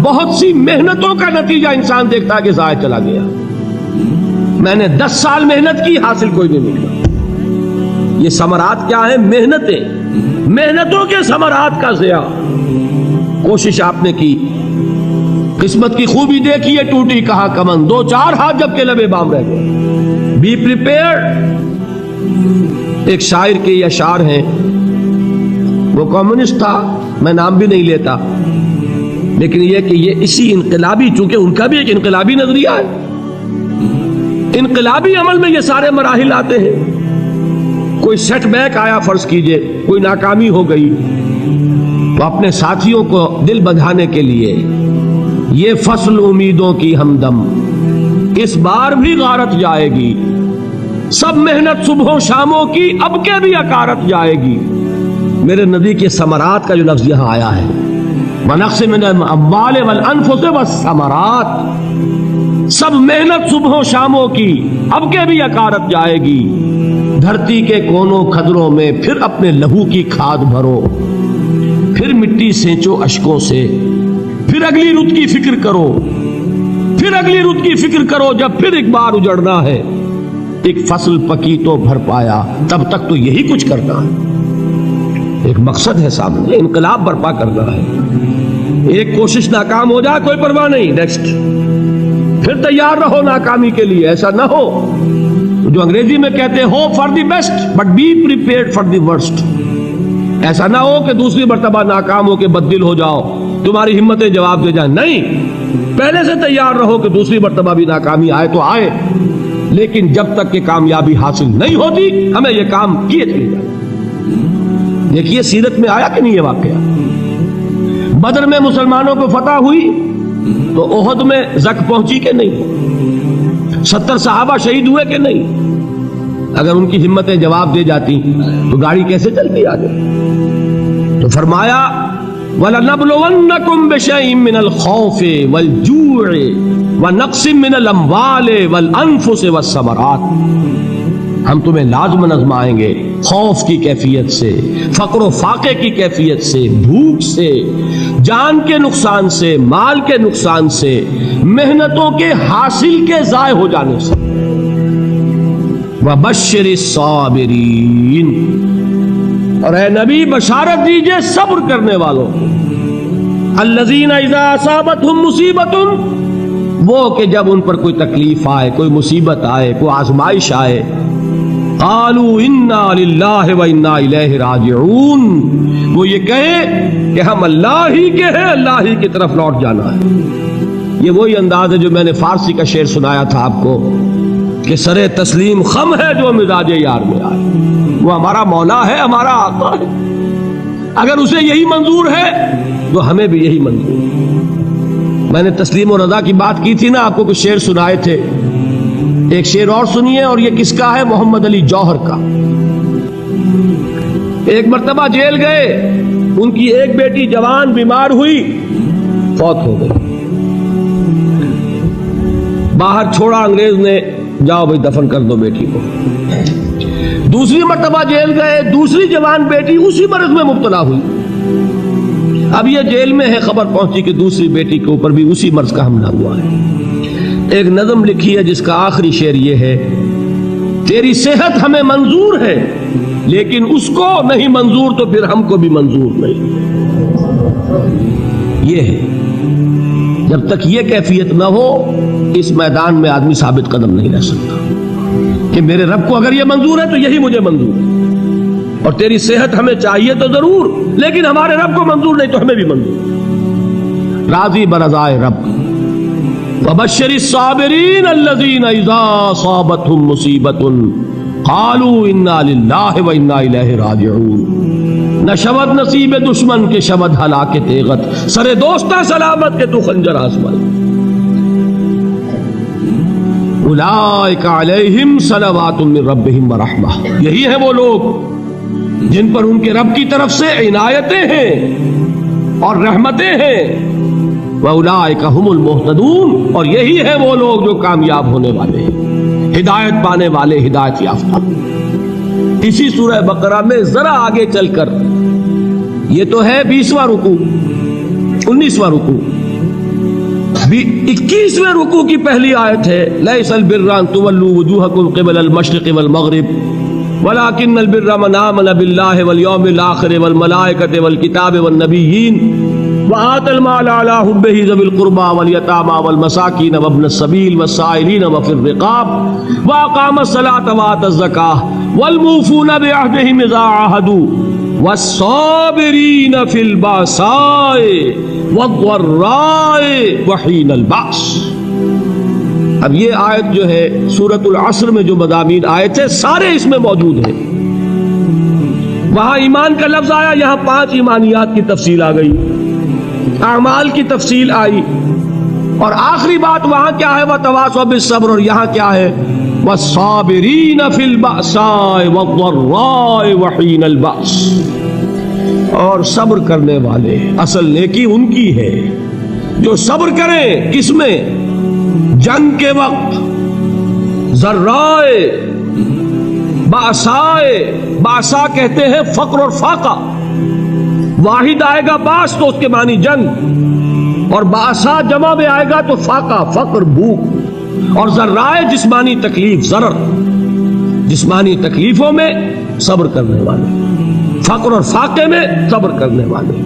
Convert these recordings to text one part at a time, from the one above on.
بہت سی محنتوں کا نتیجہ انسان دیکھتا ہے کہ ضائع چلا گیا. میں نے 10 سال محنت کی، حاصل کوئی نہیں نکلا. یہ ثمرات کیا ہیں؟ محنتوں کے ثمرات کا ضیاع. کوشش آپ نے کی، قسمت کی خوبی دیکھی ہے، ٹوٹی کہاں کمن، 2-4 ہاتھ جب کے لبے بام رہ گئے. Be prepared. ایک شاعر کے یہ اشعار ہیں، وہ کمیونسٹ تھا، میں نام بھی نہیں لیتا، لیکن یہ کہ یہ اسی انقلابی، چونکہ ان کا بھی ایک انقلابی نظریہ ہے، انقلابی عمل میں یہ سارے مراحل آتے ہیں. کوئی سیٹ بیک آیا، فرض کیجئے کوئی ناکامی ہو گئی، تو اپنے ساتھیوں کو دل بندھانے کے لیے یہ فصل امیدوں کی ہمدم اس بار بھی غارت جائے گی، سب محنت صبحوں شاموں کی اب کے بھی اکارت جائے گی. میرے نبی کے ثمرات کا جو لفظ یہاں آیا ہے، وَنَقْصٍ مِّنَ الْأَمْوَالِ وَالْأَنفُسِ وَالثَّمَرَاتِ، سب محنت صبحوں شاموں کی اب کے بھی اکارت جائے گی. دھرتی کے کونوں کھدروں میں پھر اپنے لہو کی کھاد بھرو، پھر مٹی سینچو اشکوں سے، پھر اگلی رت کی فکر کرو، پھر اگلی رت کی فکر کرو، جب پھر ایک بار اجڑنا ہے. ایک فصل پکی تو بھر پایا، تب تک تو یہی کچھ کرنا ہے. ایک مقصد ہے سامنے، انقلاب برپا کرنا ہے. ایک کوشش ناکام ہو جائے کوئی پرواہ نہیں، نیکسٹ. پھر تیار رہو ناکامی کے لیے. ایسا نہ ہو جو انگریزی میں کہتے ہیں hope for the best but be prepared for the worst. ایسا نہ ہو کہ دوسری مرتبہ ناکام ہو کے بددل ہو جاؤ، تمہاری ہمتیں جواب دے جائیں. نہیں، پہلے سے تیار رہو کہ دوسری مرتبہ بھی ناکامی آئے تو آئے، لیکن جب تک کہ کامیابی حاصل نہیں ہوتی ہمیں یہ کام کیے چلے جائیں. دیکھیے سیرت میں آیا کہ نہیں یہ واقعہ؟ بدر میں مسلمانوں کو فتح ہوئی تو احد میں زک پہنچی کہ نہیں؟ 70 صحابہ شہید ہوئے کہ نہیں؟ اگر ان کی ہمتیں جواب دے جاتی تو گاڑی کیسے چلتی آگے؟ تو فرمایا وَلَنَبْلُوَنَّكُمْ بِشَيْءٍ مِّنَ الْخَوْفِ وَالْجُوعِ وَنَقْصٍ مِّنَ الْأَمْوَالِ وَالْأَنفُسِ وَالثَّمَرَاتِ. ہم تمہیں لازم آزمائیں گے، خوف کی کیفیت سے، فقر و فاقے کی کیفیت سے، بھوک سے، جان کے نقصان سے، مال کے نقصان سے، محنتوں کے حاصل کے ضائع ہو جانے سے. وَبَشِّرِ الصَّابِرِينَ، اور اے نبی بشارت دیجئے صبر کرنے والوں. الذین اذا اصابتہم مصیبت، وہ کہ جب ان پر کوئی تکلیف آئے، کوئی مصیبت آئے، کوئی آزمائش آئے، قالوا انا للہ و انا الیہ راجعون، وہ یہ کہیں کہ ہم اللہ ہی کے ہیں، اللہ ہی کی طرف لوٹ جانا ہے. یہ وہی انداز ہے جو میں نے فارسی کا شعر سنایا تھا آپ کو کہ سرے تسلیم خم ہے جو مزاج یار میں آئے. وہ ہمارا مولا ہے، ہمارا آقا ہے، اگر اسے یہی منظور ہے تو ہمیں بھی یہی منظور ہے. میں نے تسلیم و رضا کی بات کی تھی نا، آپ کو کچھ شعر سنائے تھے. ایک شعر اور سنیے، اور یہ کس کا ہے؟ محمد علی جوہر کا. ایک مرتبہ جیل گئے، ان کی ایک بیٹی جوان بیمار ہوئی، فوت ہو گئی. باہر چھوڑا انگریز نے، جاؤ بھائی دفن کر دو بیٹی کو. دوسری مرتبہ جیل گئے، دوسری جوان بیٹی اسی مرض میں مبتلا ہوئی. اب یہ جیل میں ہے، خبر پہنچی کہ دوسری بیٹی کے اوپر بھی اسی مرض کا حملہ ہوا ہے. ایک نظم لکھی ہے جس کا آخری شعر یہ ہے، تیری صحت ہمیں منظور ہے لیکن اس کو نہیں منظور تو پھر ہم کو بھی منظور نہیں. یہ ہے، جب تک یہ کیفیت نہ ہو اس میدان میں آدمی ثابت قدم نہیں رہ سکتا کہ میرے رب کو اگر یہ منظور ہے تو یہی مجھے منظور ہے، اور تیری صحت ہمیں چاہیے تو ضرور، لیکن ہمارے رب کو منظور نہیں تو ہمیں بھی منظور. راضی برضائے رب. وَبَشِّرِ الصَّابِرِينَ الَّذِينَ إِذَا أَصَابَتْهُمْ مُصِيبَةٌ قَالُوا إِنَّا لِلَّهِ وَإِنَّا إِلَيْهِ رَاجِعُونَ. نہ شود نصیب دشمن کے شود ہلاک تیغت، سر دوستہ سلامت کے تو خنجر آسمل. اولئک علیہم صلوات من ربہم ورحمہ، یہی ہیں وہ لوگ جن پر ان کے رب کی طرف سے عنایتیں ہیں اور رحمتیں ہیں. وَأُولَٰئِكَ هُمُ الْمُهْتَدُونَ، اور یہی ہے وہ لوگ جو کامیاب ہونے والے ہیں، ہدایت پانے والے، ہدایت یافتہ. اسی سورہ بقرہ میں ذرا آگے چل کر، یہ تو ہے 20واں رکوع، 19واں رکوع، بھی 21ویں رکوع کی پہلی آیت ہے، لیس البر ان تولوا وجوہکم قبل المشرق والمغرب ولکن البر من آمن باللہ والیوم الآخر والملائکۃ والکتاب والنبیین وآتى المال على حبه ذوي القربى واليتامى والمساكين وابن السبيل والسائلين وفي الرقاب وأقام الصلاة وآتى الزكاة والموفون بعهدهم إذا عاهدوا والصابرين في البأساء والضراء وحين البأس۔ اب یہ آیت جو ہے سورۃ العصر میں جو مضامین آئے تھے سارے اس میں موجود ہیں۔ وہاں ایمان کا لفظ آیا، یہاں 5 ایمانیات کی تفصیل آ گئی، اعمال کی تفصیل آئی، اور آخری بات وہاں کیا ہے، وتواصوا بالصبر، اور یہاں کیا ہے، والصابرین فی البأساء والضراء وحین البأس، اور صبر کرنے والے، اصل نیکی ان کی ہے جو صبر کریں، کس میں؟ جنگ کے وقت، ضرائے، بأسائے، بأسا کہتے ہیں فقر اور فاقہ، واحد آئے گا باس تو اس کے معنی جنگ، اور باسا جمع میں آئے گا تو فاقہ، فقر، بھوک، اور ذرائع جسمانی تکلیف، ضرر، جسمانی تکلیفوں میں صبر کرنے والے، فقر اور فاقے میں صبر کرنے والے،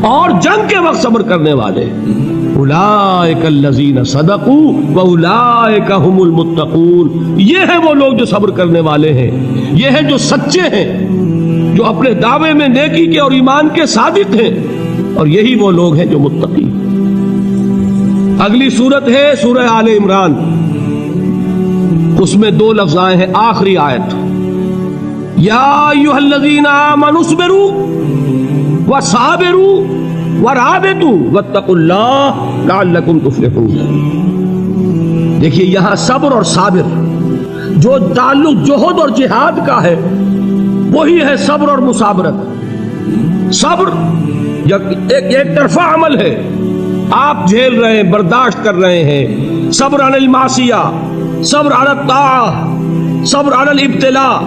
اور جنگ کے وقت صبر کرنے والے، اولئک الذین صدقوا واولئک هم المتقون، یہ ہیں وہ لوگ جو صبر کرنے والے ہیں، یہ ہیں جو سچے ہیں، جو اپنے دعوے میں نیکی کے اور ایمان کے صادق ہیں، اور یہی وہ لوگ ہیں جو متقی۔ اگلی سورت ہے سورہ آل عمران، اس میں 2 لفظ آئے ہیں، آخری آیت، یا ایھا الذین آمنوا اصبروا وصابروا ورابطوا واتقوا اللہ لعلکم تفلحون۔ دیکھیے یہاں صبر اور صابر، جو تعلق جہد اور جہاد کا ہے وہی ہے صبر اور مصابرت۔ صبر ایک طرفہ عمل ہے، آپ جھیل رہے ہیں، برداشت کر رہے ہیں، صبر علی المعصیہ، صبر علی الطاعہ، صبر علی الابتلاء،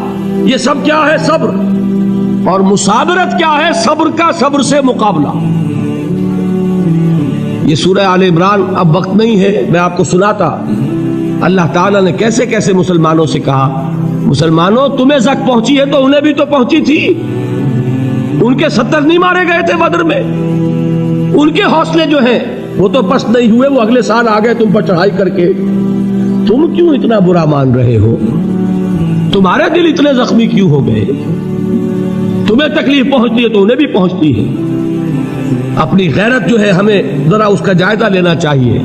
یہ سب کیا ہے؟ صبر۔ اور مصابرت کیا ہے؟ صبر کا صبر سے مقابلہ۔ یہ سورہ آل عمران، اب وقت نہیں ہے، میں آپ کو سناتا اللہ تعالیٰ نے کیسے کیسے مسلمانوں سے کہا، مسلمانوں تمہیں زک پہنچی ہے تو انہیں بھی تو پہنچی تھی، ان کے 70 نہیں مارے گئے تھے بدر میں، ان کے حوصلے جو ہیں وہ تو پست نہیں ہوئے، وہ اگلے سال آ گئے تم پر چڑھائی کر کے، تم کیوں اتنا برا مان رہے ہو؟ تمہارے دل اتنے زخمی کیوں ہو گئے؟ تمہیں تکلیف پہنچتی ہے تو انہیں بھی پہنچتی ہے۔ اپنی غیرت جو ہے ہمیں ذرا اس کا جائزہ لینا چاہیے۔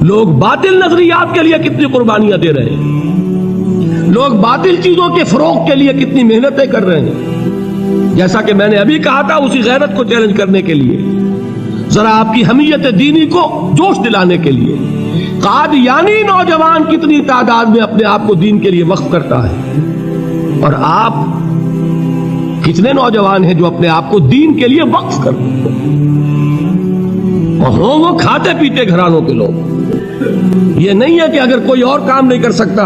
لوگ باطل نظریات کے لیے کتنی قربانیاں دے رہے ہیں، لوگ باطل چیزوں کے فروغ کے لیے کتنی محنتیں کر رہے ہیں۔ جیسا کہ میں نے ابھی کہا تھا، اسی غیرت کو چیلنج کرنے کے لیے، ذرا آپ کی حمیت دینی کو جوش دلانے کے لیے، قادیانی نوجوان کتنی تعداد میں اپنے آپ کو دین کے لیے وقف کرتا ہے، اور آپ کتنے نوجوان ہیں جو اپنے آپ کو دین کے لیے وقف کرتے ہیں، اور ہوں وہ کھاتے پیتے گھرانوں کے لوگ۔ یہ نہیں ہے کہ اگر کوئی اور کام نہیں کر سکتا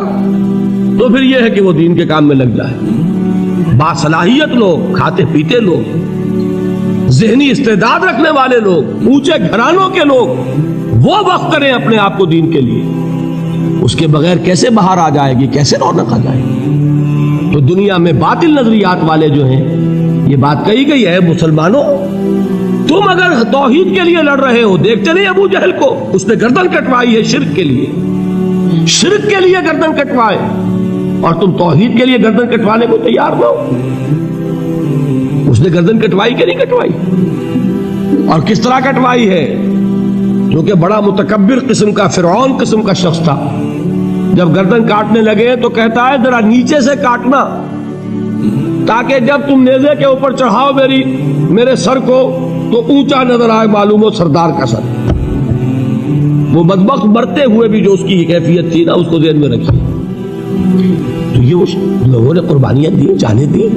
تو پھر یہ ہے کہ وہ دین کے کام میں لگ جائے۔ باصلاحیت لوگ، کھاتے پیتے لوگ، ذہنی استعداد رکھنے والے لوگ، اونچے گھرانوں کے لوگ، وہ وقف کریں اپنے آپ کو دین کے لیے۔ اس کے بغیر کیسے باہر آ جائے گی، کیسے رونق آ جائے گی؟ تو دنیا میں باطل نظریات والے جو ہیں، یہ بات کہی گئی ہے، مسلمانوں تم اگر توحید کے لیے لڑ رہے ہو، دیکھتے نہیں ابو جہل کو، اس نے گردن کٹوائی ہے شرک کے لیے، شرک کے لیے گردن کٹوائے، اور تم توحید کے لیے گردن کٹوانے کو تیار نہ ہو۔ اس نے گردن کٹوائی کہ نہیں کٹوائی؟ اور کس طرح کٹوائی ہے؟ کیونکہ بڑا متکبر قسم کا، فرعون قسم کا شخص تھا، جب گردن کاٹنے لگے تو کہتا ہے ذرا نیچے سے کاٹنا، تاکہ جب تم نیزے کے اوپر چڑھاؤ میرے سر کو تو اونچا نظر آئے، معلوم ہو سردار کا سر۔ وہ بدبخت مرتے ہوئے بھی جو اس کی کیفیت تھی نا، اس کو ذہن میں رکھیے۔ تو یہ اس لوگوں نے قربانیاں دی، جانے دی،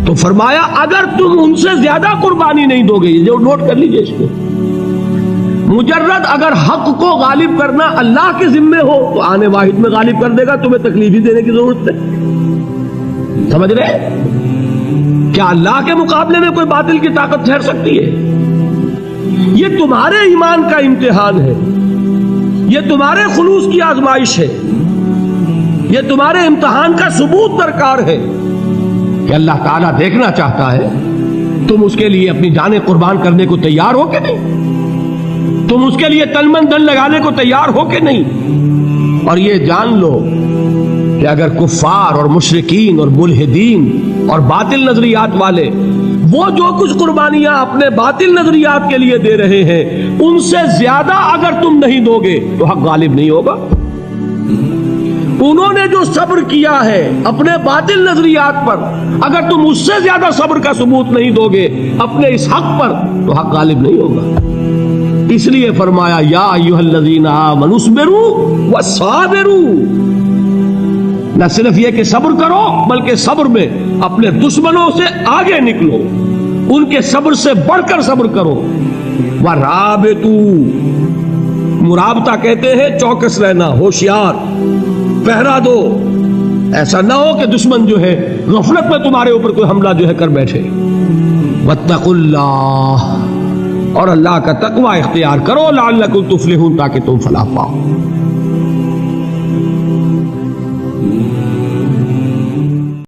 تو فرمایا اگر تم ان سے زیادہ قربانی نہیں دو گے، جو نوٹ کر لیجئے اس کو، مجرد اگر حق کو غالب کرنا اللہ کے ذمے ہو تو آنے واحد میں غالب کر دے گا، تمہیں تکلیف ہی دینے کی ضرورت ہے۔ سمجھ رہے؟ کیا اللہ کے مقابلے میں کوئی باطل کی طاقت ٹھہر سکتی ہے؟ یہ تمہارے ایمان کا امتحان ہے، یہ تمہارے خلوص کی آزمائش ہے، یہ تمہارے امتحان کا ثبوت درکار ہے کہ اللہ تعالیٰ دیکھنا چاہتا ہے تم اس کے لیے اپنی جانیں قربان کرنے کو تیار ہو کہ نہیں، تم اس کے لیے تن من دھن لگانے کو تیار ہو کہ نہیں۔ اور یہ جان لو کہ اگر کفار اور مشرکین اور ملحدین اور باطل نظریات والے وہ جو کچھ قربانیاں اپنے باطل نظریات کے لیے دے رہے ہیں ان سے زیادہ اگر تم نہیں دو گے تو حق غالب نہیں ہوگا۔ انہوں نے جو صبر کیا ہے اپنے باطل نظریات پر، اگر تم اس سے زیادہ صبر کا ثبوت نہیں دو گے اپنے اس حق پر تو حق غالب نہیں ہوگا۔ اس لیے فرمایا یا ایھا الذین آمنوا اصبروا وصابروا، نہ صرف یہ کہ صبر کرو بلکہ صبر میں اپنے دشمنوں سے آگے نکلو، ان کے صبر سے بڑھ کر صبر کرو۔ ورابطوا، مرابطہ کہتے ہیں چوکس رہنا، ہوشیار، پہرا دو، ایسا نہ ہو کہ دشمن جو ہے غفلت میں تمہارے اوپر کوئی حملہ جو ہے کر بیٹھے۔ واتقوا اللہ، اور اللہ کا تقوی اختیار کرو، لعلکم تفلحون، تاکہ تم فلاح پاؤ۔